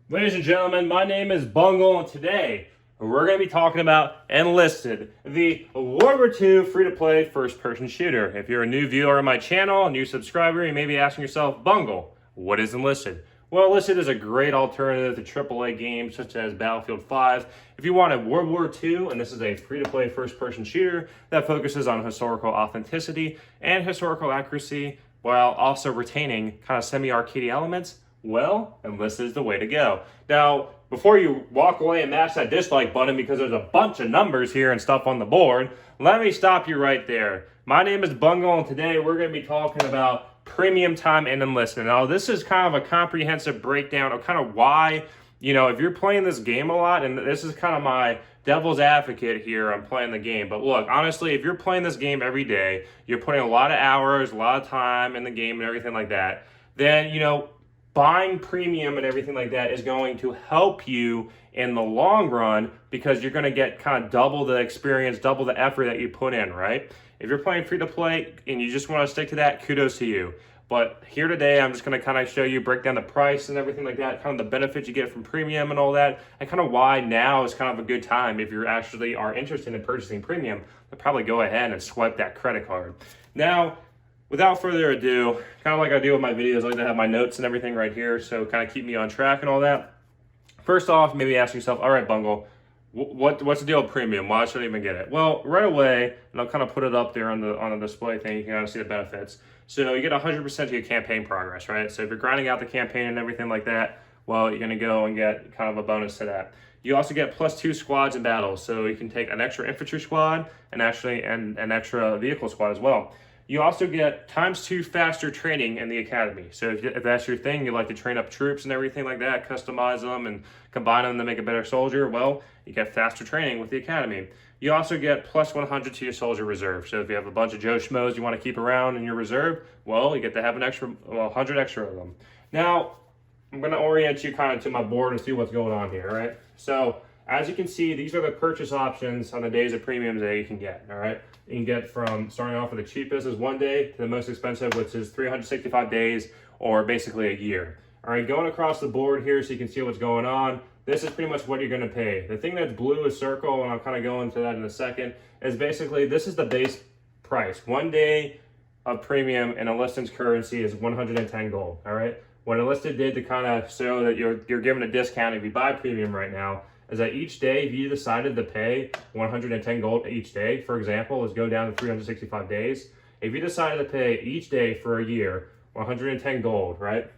Ladies and gentlemen, my name is Bungle, and today we're going to be talking about Enlisted, the World War II free-to-play first-person shooter. If you're a new viewer on my channel, a new subscriber, you may be asking yourself, Bungle, what is Enlisted? Well, Enlisted is a great alternative to AAA games such as Battlefield 5. If you want a World War II, and this is a free-to-play first-person shooter that focuses on historical authenticity and historical accuracy, while also retaining kind of semi-arcade elements, well, Enlisted is the way to go. Now, before you walk away and mash that dislike button because there's a bunch of numbers here and stuff on the board, let me stop you right there. My name is Bungle, and today we're going to be talking about Premium Time and Enlisted. Now, this is kind of a comprehensive breakdown of kind of why, if you're playing this game a lot, and this is kind of my devil's advocate here on playing the game. But look, honestly, if you're playing this game every day, you're putting a lot of hours, a lot of time in the game and everything like that, then, buying premium and everything like that is going to help you in the long run because you're going to get kind of double the experience, double the effort that you put in, right? If you're playing free to play and you just want to stick to that, kudos to you. But here today, I'm just going to kind of show you, break down the price and everything like that, kind of the benefits you get from premium and all that, and kind of why now is kind of a good time if you actually are interested in purchasing premium to probably go ahead and swipe that credit card. Now, without further ado, kind of like I do with my videos, I like to have my notes and everything right here, so kind of keep me on track and all that. First off, maybe ask yourself, all right, Bungle, what's the deal with premium? Why should I even get it? Well, right away, and I'll kind of put it up there on the display thing, you can kind of see the benefits. So you get 100% of your campaign progress, right? So if you're grinding out the campaign and everything like that, well, you're going to go and get kind of a bonus to that. You also get +2 squads in battles, so you can take an extra infantry squad and actually an extra vehicle squad as well. You also get ×2 faster training in the academy. So if that's your thing, you like to train up troops and everything like that, customize them and combine them to make a better soldier, well, you get faster training with the academy. You also get +100 to your soldier reserve. So if you have a bunch of Joe Schmoes you want to keep around in your reserve, well, you get to have an extra 100 extra of them. Now, I'm going to orient you kind of to my board and see what's going on here, right? So as you can see, these are the purchase options on the days of premiums that you can get, all right? You can get from starting off with the cheapest is 1 day to the most expensive, which is 365 days or basically a year. All right, going across the board here so you can see what's going on. This is pretty much what you're gonna pay. The thing that's blue is circle, and I'll kind of go into that in a second, is basically this is the base price. 1 day of premium in Enlisted's currency is 110 gold, all right? What Enlisted did to kind of show that you're given a discount if you buy premium right now is that each day, if you decided to pay 110 gold each day, for example, let's go down to 365 days. If you decided to pay each day for a year 110 gold, right,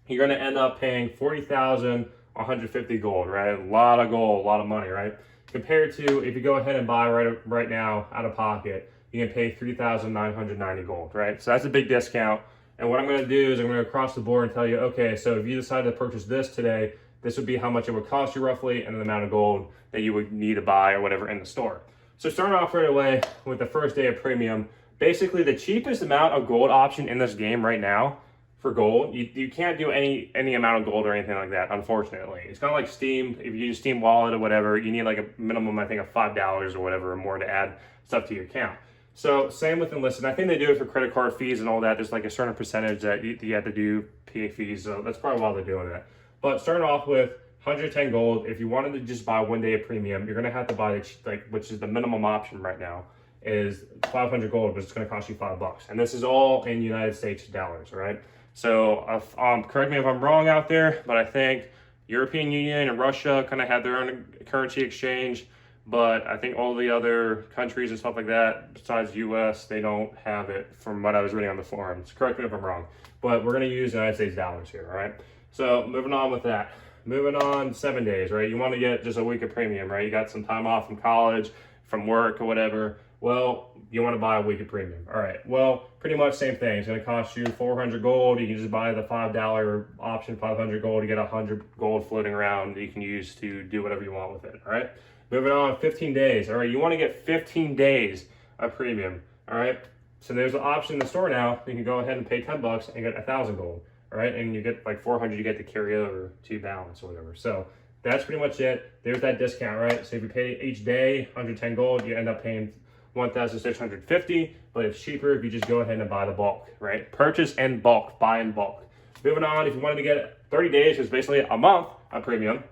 you're going to end up paying 40,150 gold, right? A lot of gold, a lot of money, right? Compared to if you go ahead and buy right now out of pocket, you can pay 3,990 gold, right? So that's a big discount. And what I'm going to do is I'm going to cross the board and tell you, okay, so if you decide to purchase this today, this would be how much it would cost you roughly and the amount of gold that you would need to buy or whatever in the store. So starting off right away with the first day of premium, basically the cheapest amount of gold option in this game right now for gold, you can't do any amount of gold or anything like that, unfortunately. It's kind of like Steam. If you use Steam Wallet or whatever, you need like a minimum, I think, of $5 or whatever or more to add stuff to your account. So same with Enlisted. I think they do it for credit card fees and all that. There's like a certain percentage that you have to do PA fees. So that's probably why they're doing that. But starting off with 110 gold, if you wanted to just buy 1 day of premium, you're going to have to buy, which is the minimum option right now, is 500 gold, which is going to cost you $5. And this is all in United States dollars, all right? So correct me if I'm wrong out there, but I think European Union and Russia kind of have their own currency exchange. But I think all the other countries and stuff like that, besides US, they don't have it from what I was reading on the forums. Correct me if I'm wrong. But we're going to use United States dollars here, all right? So moving on with that. Moving on 7 days, right? You want to get just a week of premium, right? You got some time off from college, from work or whatever. Well, you want to buy a week of premium. All right, well, pretty much same thing. It's going to cost you 400 gold. You can just buy the $5 option, 500 gold. You get 100 gold floating around that you can use to do whatever you want with it, all right? Moving on, 15 days. All right, you want to get 15 days of premium, all right? So there's an option in the store now. You can go ahead and pay 10 bucks and get 1,000 gold. All right, and you get like 400 you get to carry over to balance or whatever. So that's pretty much it. There's that discount, right? So if you pay each day 110 gold, you end up paying 1,650, but it's cheaper if you just go ahead and buy the bulk, right? Purchase in bulk, buy in bulk. Moving on, if you wanted to get 30 days is basically a month on premium.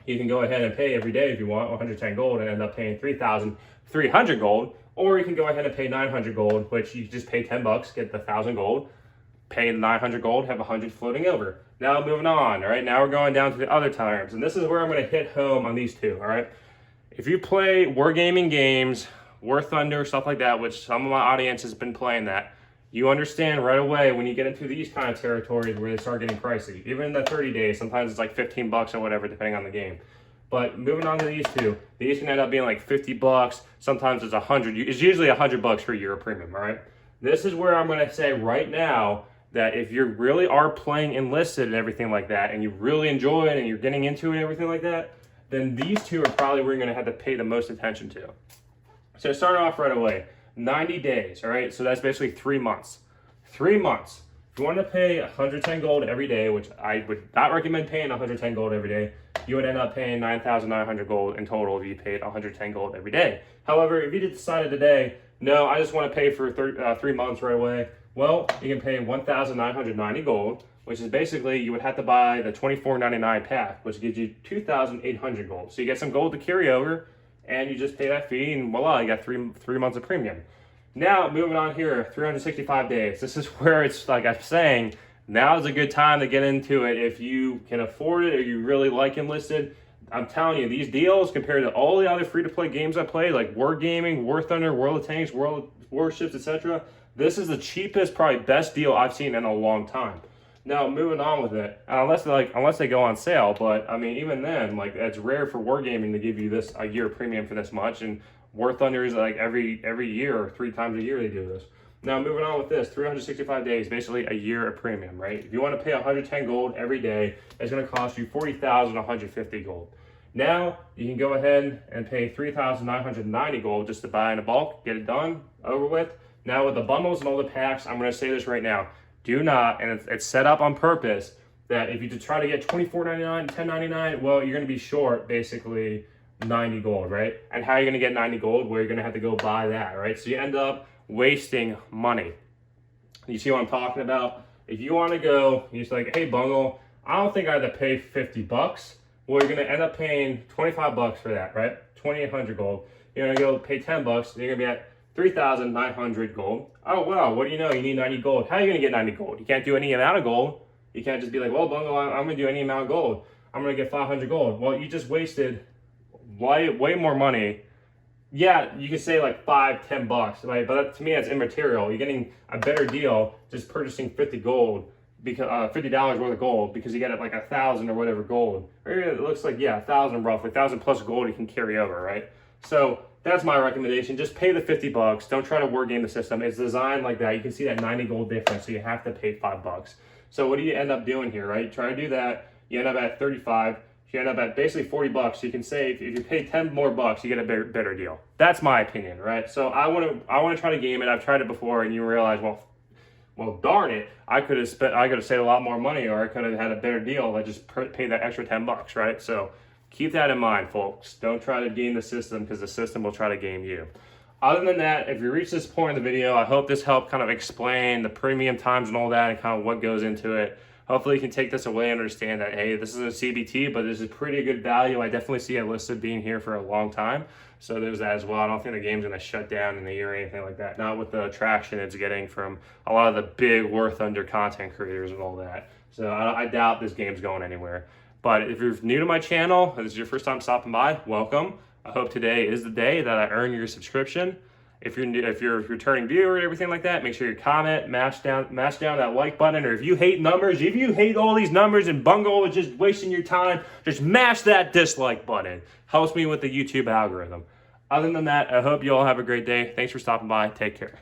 You can go ahead and pay every day if you want 110 gold and end up paying 3,300 gold, or you can go ahead and pay 900 gold, which you just pay 10 bucks, get the 1,000 gold, pay 900 gold, have 100 floating over. Now moving on, all right, now we're going down to the other terms, and this is where I'm going to hit home on these two, all right? If you play wargaming games, War Thunder, stuff like that, which some of my audience has been playing that, you understand right away when you get into these kind of territories where they start getting pricey. Even in the 30 days, sometimes it's like 15 bucks or whatever, depending on the game. But moving on to these two, these can end up being like 50 bucks. Sometimes it's 100. It's usually 100 bucks for a year of premium, all right? This is where I'm going to say right now that if you really are playing Enlisted and everything like that, and you really enjoy it and you're getting into it and everything like that, then these two are probably where you're going to have to pay the most attention to. So starting off right away, 90 days, all right? So that's basically 3 months. 3 months. If you want to pay 110 gold every day, which I would not recommend paying 110 gold every day, you would end up paying 9,900 gold in total if you paid 110 gold every day. However, if you decided today, no, I just want to pay for 3 months right away, well, you can pay 1,990 gold, which is basically you would have to buy the $24.99 pack, which gives you 2,800 gold. So you get some gold to carry over, and you just pay that fee, and voila, you got three months of premium. Now, moving on here, 365 days. This is where it's, like I'm saying, now is a good time to get into it if you can afford it or you really like Enlisted. I'm telling you, these deals compared to all the other free-to-play games I played, like Wargaming, War Thunder, World of Tanks, World Warships, etc., this is the cheapest, probably best deal I've seen in a long time. Now, moving on with it, unless they go on sale, but I mean, even then, like, it's rare for Wargaming to give you this a year premium for this much, and War Thunder is like every year or 3 times a year they do this. Now, moving on with this, 365 days, basically a year of premium, right? If you want to pay 110 gold every day, it's going to cost you 40,150 gold. Now, you can go ahead and pay 3,990 gold just to buy in a bulk, get it done, over with. Now, with the bundles and all the packs, I'm going to say this right now. Do not, and it's set up on purpose, that if you try to get $24.99, $10.99, well, you're going to be short, basically, 90 gold, right? And how are you going to get 90 gold? Well, you're going to have to go buy that, right? So you end up wasting money. You see what I'm talking about? If you want to go, you're just like, hey, Bungle, I don't think I have to pay 50 bucks. Well, you're going to end up paying 25 bucks for that, right? 2,800 gold. You're going to go pay 10 bucks, and you're going to be at 3,900 gold. Oh, wow, what do you know? You need 90 gold. How are you going to get 90 gold? You can't do any amount of gold. You can't just be like, well, Bungle, I'm going to do any amount of gold. I'm going to get 500 gold. Well, you just wasted way more money. Yeah, you could say like 5-10 bucks, right? But that, to me, that's immaterial. You're getting a better deal just purchasing 50 gold, because $50 worth of gold, because you get it like 1,000 or whatever gold. Or it looks like, yeah, 1,000 roughly, 1,000 plus gold you can carry over, right? So that's my recommendation. Just pay the 50 bucks. Don't try to word game the system. It's designed like that. You can see that 90 gold difference, so you have to pay 5 bucks. So what do you end up doing here, right? Try to do that. You end up at 35. You end up at basically 40 bucks. So you can save, if you pay 10 more bucks, you get a better deal. That's my opinion, right? So I want to try to game it. I've tried it before, and you realize, well, darn it, I could have saved a lot more money, or I could have had a better deal. I just paid that extra 10 bucks, right? So keep that in mind, folks. Don't try to game the system, because the system will try to game you. Other than that, if you reach this point in the video, I hope this helped kind of explain the premium times and all that, and kind of what goes into it. Hopefully you can take this away and understand that, hey, this is a CBT, but this is pretty good value. I definitely see Enlisted being here for a long time. So there's that as well. I don't think the game's going to shut down in a year or anything like that. Not with the traction it's getting from a lot of the big War Thunder content creators and all that. So I doubt this game's going anywhere. But if you're new to my channel, this is your first time stopping by, welcome. I hope today is the day that I earn your subscription. If you're a returning viewer and everything like that, make sure you comment, mash down that like button. Or if you hate numbers, if you hate all these numbers and Bungle is just wasting your time, just mash that dislike button. Helps me with the YouTube algorithm. Other than that, I hope you all have a great day. Thanks for stopping by. Take care.